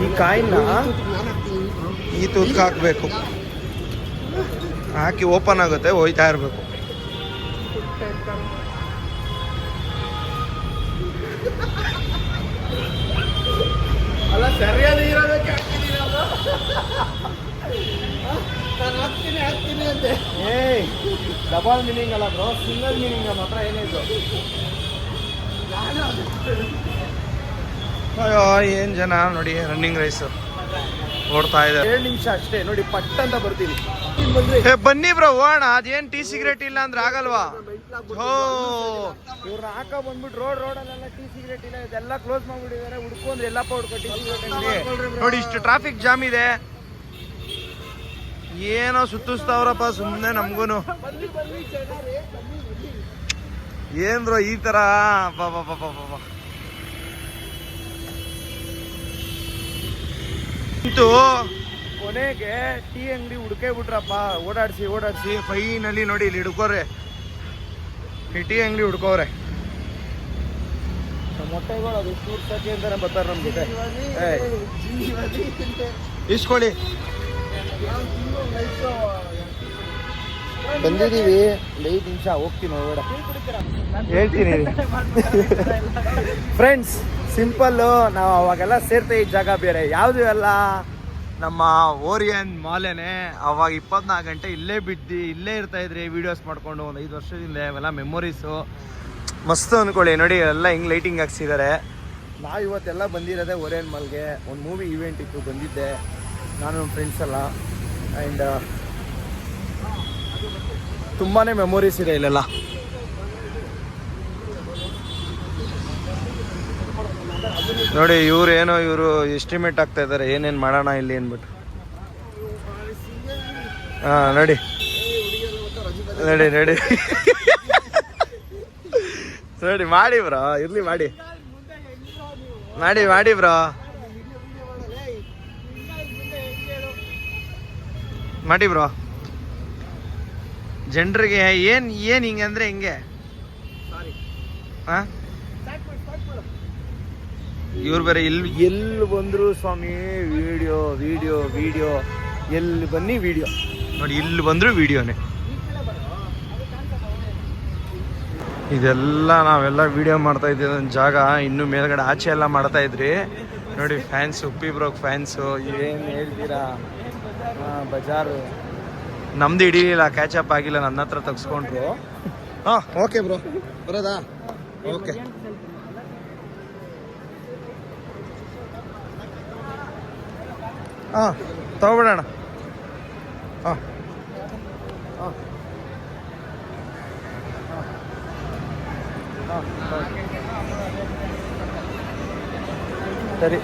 ಈ ಕಾಯಿನ ಈ ತೂಕ ಹಾಕಬೇಕು. ಹಾಕಿ ಓಪನ್ ಆಗುತ್ತೆ, ಹೋಯ್ತಾ ಇರಬೇಕು. ಅಲ್ಲ ಸರಿಯಾದ ಇರೋದಕ್ಕೆ ಹಾಕ್ತೀನಿ ನಾನು ಹಾಕ್ತೀನಿ ಅಂತೆ. ಏಯ್ ಡಬಲ್ ಮೀನಿಂಗ್ ಅಲ್ಲ ಬ್ರೋ, ಸಿಂಗಲ್ ಮೀನಿಂಗ್ ನಮ್ಮ ಹತ್ರ ಏನಿತ್ತು. ಅಯ್ಯೋ ಏನ್ ಜನ ನೋಡಿ, ರನ್ನಿಂಗ್ ರೇಸ್ ಓಡ್ತಾ ಇದ್ದಾರೆ. 2 ನಿಮಿಷ ಅಷ್ಟೇ ನೋಡಿ, ಪಟ್ ಅಂತ ಬರ್ತೀನಿ. ಬನ್ನಿ ಬ್ರೋ ಹೋಗೋಣ. ಅದೇನ್ ಟೀ ಸಿಗರೇಟ್ ಇಲ್ಲ ಅಂದ್ರೆ ಆಗಲ್ವಾ? ಹೋ ಇವ್ರನ್ನ ಹಾಕ ಬಂದ್ಬಿಟ್ಟು ರೋಡಲ್ಲೆಲ್ಲ ಟೀ ಸಿಗರೇಟ್ ಇಲ್ಲ, ಇದೆಲ್ಲ ಕ್ಲೋಸ್ ಮಾಡ್ಬಿಟ್ಟಿದ್ದಾರೆ. ಹುಡ್ಕೊಂಡು ಎಲ್ಲಪ್ಪ ಹುಡ್ಕೊ ಟೀ ಸಿಗರೇಟ್ ನೋಡಿ, ಇಷ್ಟು ಟ್ರಾಫಿಕ್ ಜಾಮ್ ಇದೆ. ಏನೋ ಸುತ್ತಿಸ್ತಾವ್ರಪ್ಪ ಸುಮ್ಮನೆ ನಮ್ಗೂನು. ಏನ್ ಬ್ರೋ ಈ ತರ? ಇಂತೂ ಕೊನೆಗೆ ಟೀ ಅಂಗಡಿ ಹುಡ್ಕೇ ಬಿಟ್ರಪ್ಪ, ಓಡಾಡ್ಸಿ ಫೈನಲಿ ನೋಡಿ ಇಲ್ಲಿ ಹುಡ್ಕೋರೆ, ಈ ಟೀ ಅಂಗಡಿ ಹುಡ್ಕೋರೆ. ಮೊಟ್ಟೆಗಳು ಅದು ಕೂರ್ಸಕ್ಕೆ ಅಂತಾನೆ ಬರ್ತಾರೆ ನಮ್ ಜೊತೆ. ಇಸ್ಕೊಳ್ಳಿ. ಬಂದಿದ್ದೀವಿ, 5 ನಿಮಿಷ ಹೋಗ್ತೀನಿ ಹೊರಗಡೆ. ಹೇಳ್ತೀನಿ ಫ್ರೆಂಡ್ಸ್, ಸಿಂಪಲ್ಲು. ನಾವು ಅವಾಗೆಲ್ಲ ಸೇರ್ತಾ ಈ ಜಾಗ ಬೇರೆ ಯಾವುದು ಎಲ್ಲ ನಮ್ಮ ಓರಿಯನ್ ಮಾಲೇನೆ. ಅವಾಗ 24 ಗಂಟೆ ಇಲ್ಲೇ ಬಿದ್ದು ಇಲ್ಲೇ ಇರ್ತಾ ಇದ್ರಿ ವಿಡಿಯೋಸ್ ಮಾಡ್ಕೊಂಡು. ಒಂದು 5 ವರ್ಷದಿಂದ ಅವೆಲ್ಲ ಮೆಮೊರೀಸು ಮಸ್ತ್ ಅನ್ಕೊಳ್ಳಿ. ನೋಡಿ ಎಲ್ಲ ಹಿಂಗೆ ಲೈಟಿಂಗ್ ಹಾಕ್ಸಿದ್ದಾರೆ. ನಾವು ಇವತ್ತೆಲ್ಲ ಬಂದಿರೋದೆ ಓರಿಯನ್ ಮಾಲ್ಗೆ. ಒಂದು ಮೂವಿ ಇವೆಂಟ್ ಇತ್ತು, ಬಂದಿದ್ದೆ ನಾನು ನಮ್ಮ ಫ್ರೆಂಡ್ಸ್ ಎಲ್ಲ. ಆ್ಯಂಡ್ ತುಂಬಾ ಮೆಮೊರೀಸ್ ಇದೆ ಇಲ್ಲೆಲ್ಲ. ನೋಡಿ ಇವರು ಎಸ್ಟಿಮೇಟ್ ಆಗ್ತಾ ಇದ್ದಾರೆ ಏನೇನು ಮಾಡೋಣ ಇಲ್ಲಿ ಅಂದ್ಬಿಟ್ಟು. ಹಾಂ ನೋಡಿ ನೋಡಿ ಮಾಡಿ ಬ್ರೋ, ಇರ್ಲಿ ಮಾಡಿ ಬ್ರೋ, ಮಾಡಿ ಬ್ರೋ. ಜನರಿಗೆ ಏನು ಹಿಂಗೆ ಅಂದರೆ ಹಿಂಗೆ. ಹಾಂ ಇವ್ರು ಬೇರೆ ಎಲ್ಲಿ ಬಂದ್ರು ಸ್ವಾಮಿ ವಿಡಿಯೋ ಎಲ್ಲಿ ಬನ್ನಿ ವಿಡಿಯೋ ನೋಡಿ, ಇಲ್ಲಿ ಬಂದ್ರು ವಿಡಿಯೋನೇ. ಇದೆಲ್ಲ ನಾವೆಲ್ಲ ವಿಡಿಯೋ ಮಾಡ್ತಾ ಇದ್ದೀವಿ ಒಂದು ಜಾಗ. ಇನ್ನು ಮೇಲ್ಗಡೆ ಆಚೆ ಎಲ್ಲ ಮಾಡ್ತಾ ಇದ್ರಿ ನೋಡಿ. ಫ್ಯಾನ್ಸ್ ಉಪ್ಪಿಬ್ರೋಕ್ ಫ್ಯಾನ್ಸು ಏನು ಹೇಳ್ತೀರಾ? ಬಜಾರು ನಮ್ದು ಹಿಡಿಲಿಲ್ಲ, ಕ್ಯಾಚಪ್ ಆಗಿಲ್ಲ, ನನ್ನ ಹತ್ರ ತೆಗ್ಸ್ಕೊಂಡ್ರು. ಹಾಂ ಓಕೆ ಬ್ರೋ, ಬರೋದಾ? ಓಕೆ ಹಾಂ ತಗೊಬಿಡೋಣ. ಹಾಂ ಸರಿ,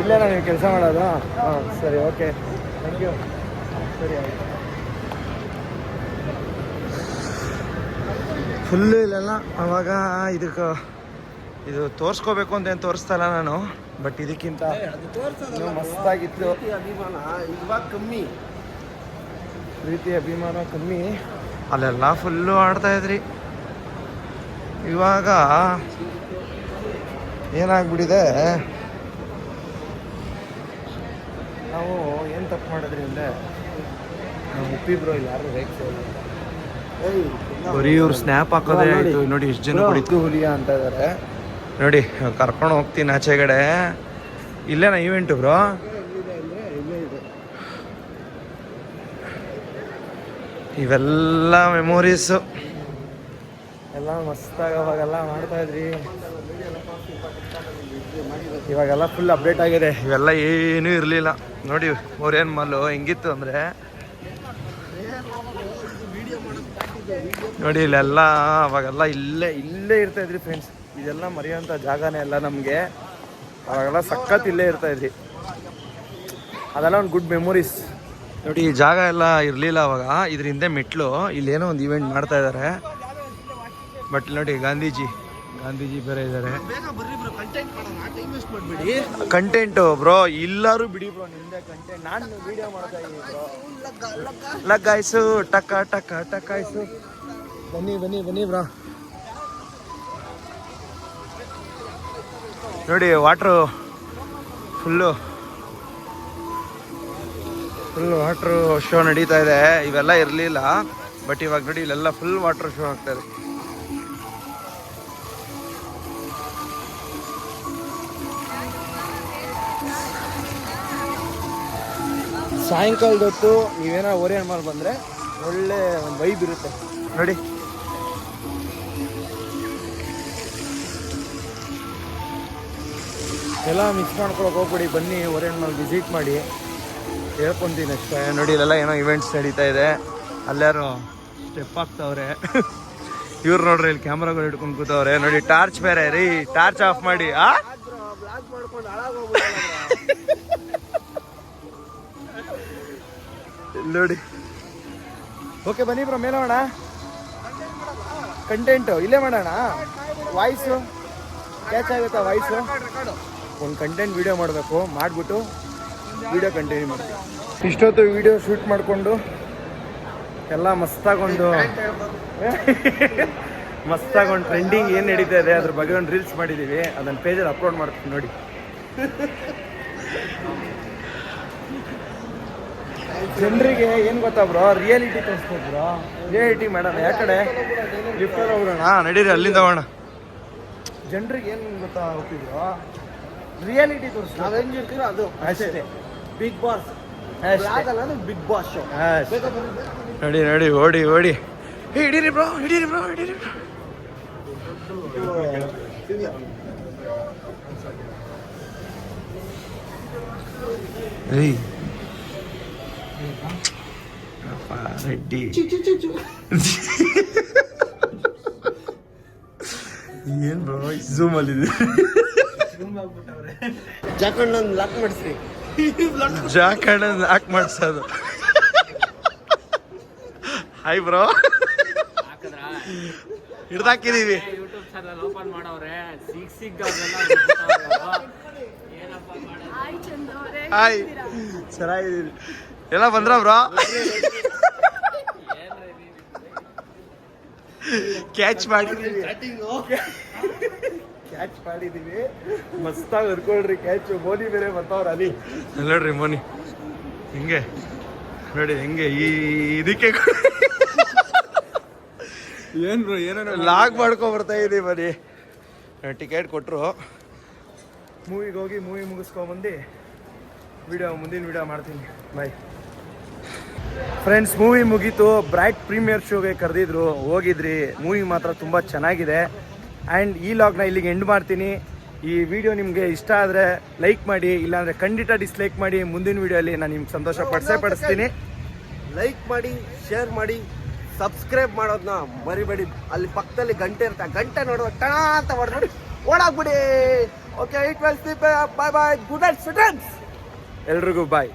ಇಲ್ಲೇನಾ ನೀವು ಕೆಲಸ ಮಾಡೋದು? ಹಾಂ ಸರಿ, ಓಕೆ, ಥ್ಯಾಂಕ್ ಯು. ಸರಿ ಆಯಿತು. ಫುಲ್ಲು ಇಲ್ಲೆಲ್ಲ ಅವಾಗ ಇದು ತೋರಿಸ್ಕೋಬೇಕು ಅಂತ ಏನು ತೋರಿಸ್ತಾ ಇಲ್ಲ ನಾನು, ಬಟ್ ಇದಕ್ಕಿಂತ ಇನ್ನೂ ಮಸ್ತಾಗಿತ್ತು. ಅಭಿಮಾನ ಇವಾಗ ಕಮ್ಮಿ, ಪ್ರೀತಿ ಅಭಿಮಾನ ಕಮ್ಮಿ. ಅಲ್ಲೆಲ್ಲ ಫುಲ್ಲು ಆಡ್ತಾ ಇದ್ರಿ. ಇವಾಗ ಏನಾಗ್ಬಿಟ್ಟಿದೆ, ನಾವು ಏನು ತಪ್ಪು ಮಾಡಿದ್ರಿ ಅಂದರೆ, ನಾವು ಉಪ್ಪಿಬ್ರು ಇಲ್ಲಿ ಯಾರು ರೇಕ್ಸ್ ಬರೀ ಇವ್ರು ಸ್ನ್ಯಾಪ್ ಹಾಕೋದೇ ಆಯಿತು. ನೋಡಿ ಎಷ್ಟು ಜನ ಕುಡಿತು ಹುಲಿಯ ಅಂತ ಇದ್ದಾರೆ ನೋಡಿ. ಕರ್ಕೊಂಡು ಹೋಗ್ತೀನಿ ಆಚೆಗಡೆ. ಇಲ್ಲೇನಾ ಈವೆಂಟು ಬ್ರೋ? ಇವೆಲ್ಲ ಮೆಮೊರೀಸು ಎಲ್ಲ ಮಸ್ತಾಗಿ ಅವಾಗೆಲ್ಲ ಮಾಡ್ತಾಯಿದ್ರಿ. ಇವಾಗೆಲ್ಲ ಫುಲ್ ಅಪ್ಡೇಟ್ ಆಗಿದೆ. ಇವೆಲ್ಲ ಏನೂ ಇರಲಿಲ್ಲ ನೋಡಿ. ಓರಿಯನ್ ಮಾಲು ಹೆಂಗಿತ್ತು ಅಂದರೆ ನೋಡಿ, ಇಲ್ಲೆಲ್ಲ ಅವಾಗೆಲ್ಲ ಇಲ್ಲೇ ಇರ್ತಾ ಇದ್ರಿ ಫ್ರೆಂಡ್ಸ್. ಇದೆಲ್ಲ ಮರೆಯೋಂಥ ಜಾಗನೇ ಎಲ್ಲ ನಮಗೆ. ಅವಾಗೆಲ್ಲ ಸಖತ್ ಇಲ್ಲೇ ಇರ್ತಾ ಇದ್ರಿ. ಅದೆಲ್ಲ ಒಂದು ಗುಡ್ ಮೆಮೊರೀಸ್. ನೋಡಿ ಈ ಜಾಗ ಎಲ್ಲ ಇರಲಿಲ್ಲ ಅವಾಗ. ಇದ್ರ ಹಿಂದೆ ಮೆಟ್ಲು, ಇಲ್ಲೇನೋ ಒಂದು ಇವೆಂಟ್ ಮಾಡ್ತಾ ಇದ್ದಾರೆ. ಬಟ್ ನೋಡಿ ಗಾಂಧೀಜಿ ಬೇರೆ ಇದ್ದಾರೆ. ಕಂಟೆಂಟು ಬ್ರೋ ಎಲ್ಲರೂ ಬಿಡಿ ಬ್ರೋ, ನಿಮ್ದೆ ಕಂಟೆಂಟ್. ನಾನು ವಿಡಿಯೋ ಮಾಡ್ತಾ ಇದ್ದೀನಿ ಬ್ರೋ. ಲಗ್ಗಾಯ್ಸು ಟಕ್ಕಾಯ್ಸು. ಬನ್ನಿ ಬ್ರೋ. ನೋಡಿ ವಾಟ್ರು ಫುಲ್ಲು ವಾಟ್ರು ಶೋ ನಡೀತಾ ಇದೆ. ಇವೆಲ್ಲ ಇರಲಿಲ್ಲ, ಬಟ್ ಇವಾಗ ನೋಡಿ ಇಲ್ಲೆಲ್ಲ ಫುಲ್ ವಾಟರ್ ಶೋ ಆಗ್ತದೆ. ಸಾಯಂಕಾಲದ ಹೊತ್ತು ನೀವೇನೋ ಓರಿಯನ್ ಮಾಲ್ ಬಂದರೆ ಒಳ್ಳೆ ಒಂದು ವೈಬ್ ಇರುತ್ತೆ ನೋಡಿ. ಎಲ್ಲ ಮಿಕ್ಸ್ ಮಾಡ್ಕೊಳಕ್ಕೆ ಹೋಗ್ಬಿಡಿ, ಬನ್ನಿ ಓರಿಯನ್ ಮಾಲ್ ವಿಸಿಟ್ ಮಾಡಿ ಹೇಳ್ಕೊತೀನಿ ಅಷ್ಟೇ. ನೋಡಿ ಇಲ್ಲೆಲ್ಲ ಏನೋ ಇವೆಂಟ್ಸ್ ನಡೀತಾ ಇದೆ, ಅಲ್ಲಾರು ಸ್ಟೆಪ್ ಆಗ್ತಾವ್ರೆ. ಇವ್ರು ನೋಡ್ರಿ ಇಲ್ಲಿ ಕ್ಯಾಮ್ರಾಗಳು ಹಿಡ್ಕೊಂಡು ಕೂತವ್ರೆ ನೋಡಿ. ಟಾರ್ಚ್ ಬೇರೆ ರೀ, ಟಾರ್ಚ್ ಆಫ್ ಮಾಡಿ. ನೋಡಿ ಓಕೆ ಬನ್ನಿ ಬ್ರೋ ಮೇಲೆ ಮಾಡೋಣ. ಕಂಟೆಂಟು ಇಲ್ಲೇ ಮಾಡೋಣ. ವಾಯ್ಸು ಕ್ಯಾಚ್ ಆಗುತ್ತಾ? ವಾಯ್ಸು ಒಂದು ಕಂಟೆಂಟ್ ವಿಡಿಯೋ ಮಾಡಬೇಕು, ಮಾಡಿಬಿಟ್ಟು ವಿಡಿಯೋ ಕಂಟಿನ್ಯೂ ಮಾಡ್ತೀವಿ. ಇಷ್ಟೊತ್ತು ವಿಡಿಯೋ ಶೂಟ್ ಮಾಡಿಕೊಂಡು ಎಲ್ಲ ಮಸ್ತಾಗೊಂಡು ಟ್ರೆಂಡಿಂಗ್ ಏನು ನಡೀತಾ ಇದೆ ಅದ್ರ ಬಗ್ಗೆ ಒಂದು ರೀಲ್ಸ್ ಮಾಡಿದ್ದೀವಿ, ಅದನ್ನು ಪೇಜಲ್ಲಿ ಅಪ್ಲೋಡ್ ಮಾಡ್ತೀವಿ ನೋಡಿ. ಜನರಿಗೆ ಏನು ಗೊತ್ತಾ ಬ್ರೋ, ರಿಯಾಲಿಟಿ ತೋರಿಸ್ಬೇಕು ಬ್ರೋ. ರಿಯಾಲಿಟಿ ಮಾಡೋಣ. ಯಾಕಡೆ ಲಿಫ್ಟಲ್ಲಿ ಹೋಗೋಣ, ನಡೀರಿ ಅಲ್ಲಿಂದ ಹೋಗೋಣ. ಜನರಿಗೆ ಏನು ಗೊತ್ತಾ ಹೋಗ್ತಿದ್ರು, ರಿಯಾಲಿಟಿ ತೋರಿಸ್ಬೇಕು. ನಾವ್ ಹೆಂಗಿರ್ತೀರೋ ಅದು ಅಷ್ಟೇ. Big boss big boss show. ನೋಡಿ ನೋಡಿ ಓಡಿ ಓಡಿ ಹಿಡೀರಿ ಬ್ರೋ, ಹಿಡೀರಿ ಬ್ರೋ, ಹಿಡೀರಿ ಬ್ರೋ. ರೆಡ್ಡಿ ಏನ್ ಬ್ರೋ ಝೂಮ್ ಅಲ್ಲಿ ಜಾಕಣ್ಣ ಲಾಕ್ ಮಾಡಿಸ್ರಿ. ಜಾಕಣ್ಣ ಲಾಕ್ ಮಾಡ್ಸೋದು. ಹಾಯ್ ಬ್ರೋ, ಹಿಡ್ದಾಕಿದೀವಿ. ಯೂಟ್ಯೂಬ್ ಚಾನಲ್ ಓಪನ್ ಮಾಡವ್ರೆ. ಸಿಗ್ ಏನಪ್ಪ ಮಾಡೋದು? ಹಾಯ್, ಚೆನ್ನಾಗಿದ್ದೀರಿ. ಎಲ್ಲ ಬಂದ್ರ ಬ್ರೋ? ಕ್ಯಾಚ್ ಮಾಡಿದೀವಿ, ಕ್ಯಾಚ್ ಮಾಡಿದೀವಿ. ಮಸ್ತಾಗಿ ಹರ್ಕೊಳ್ರಿ ಕ್ಯಾಚ್. ಮೋನಿ ಬೇರೆ ಬರ್ತಾವ್ರ ಅಲ್ಲಿ ನೋಡ್ರಿ. ಮೋನಿ ಹಿಂಗೆ ನೋಡಿ, ಹೆಂಗೆ ಈ ಇದಕ್ಕೆ ಏನ್ ಬ್ರೋ ಏನೋ ಲಾಗ್ ಮಾಡ್ಕೊಂಡ್ ಬರ್ತಾ ಇದೀವಿ. ಬನ್ನಿ ಟಿಕೆಟ್ ಕೊಟ್ಟರು, ಮೂವಿಗೆ ಹೋಗಿ ಮೂವಿ ಮುಗಿಸ್ಕೊಂಬಂದು ಮುಂದಿನ ವಿಡಿಯೋ ಮಾಡ್ತೀನಿ. Bye friends. ಮೂವಿ ಮುಗೀತು, ಬ್ರೈಟ್ ಪ್ರೀಮಿಯರ್ ಶೋಗೆ ಕರೆದಿದ್ರು, ಹೋಗಿದ್ರಿ. ಮೂವಿ ಮಾತ್ರ ತುಂಬ ಚೆನ್ನಾಗಿದೆ. ಆ್ಯಂಡ್ ಈ ಲಾಗ್ನ ಇಲ್ಲಿಗೆ ಎಂಡ್ ಮಾಡ್ತೀನಿ. ಈ ವಿಡಿಯೋ ನಿಮಗೆ ಇಷ್ಟ ಆದರೆ ಲೈಕ್ ಮಾಡಿ, ಇಲ್ಲಾಂದರೆ ಖಂಡಿತ ಡಿಸ್ಲೈಕ್ ಮಾಡಿ. ಮುಂದಿನ ವಿಡಿಯೋಲಿ ನಾನು ನಿಮ್ಗೆ ಸಂತೋಷ ಪಡಿಸ್ತೀನಿ. ಲೈಕ್ ಮಾಡಿ, ಶೇರ್ ಮಾಡಿ, ಸಬ್ಸ್ಕ್ರೈಬ್ ಮಾಡೋದನ್ನ ಮರಿಬೇಡಿ. ಅಲ್ಲಿ ಪಕ್ಕದಲ್ಲಿ ಗಂಟೆ ಇರುತ್ತೆ, ಆ ಗಂಟೆ ನೋಡುವ ಟಣ ಅಂತ ಹೊಡೆದ್ಬಿಡಿ ಓಡಾಗ್ಬಿಡಿ. Okay, it well sleep. Bye bye, good night students. ಎಲ್ರಿಗೂ ಬಾಯ್.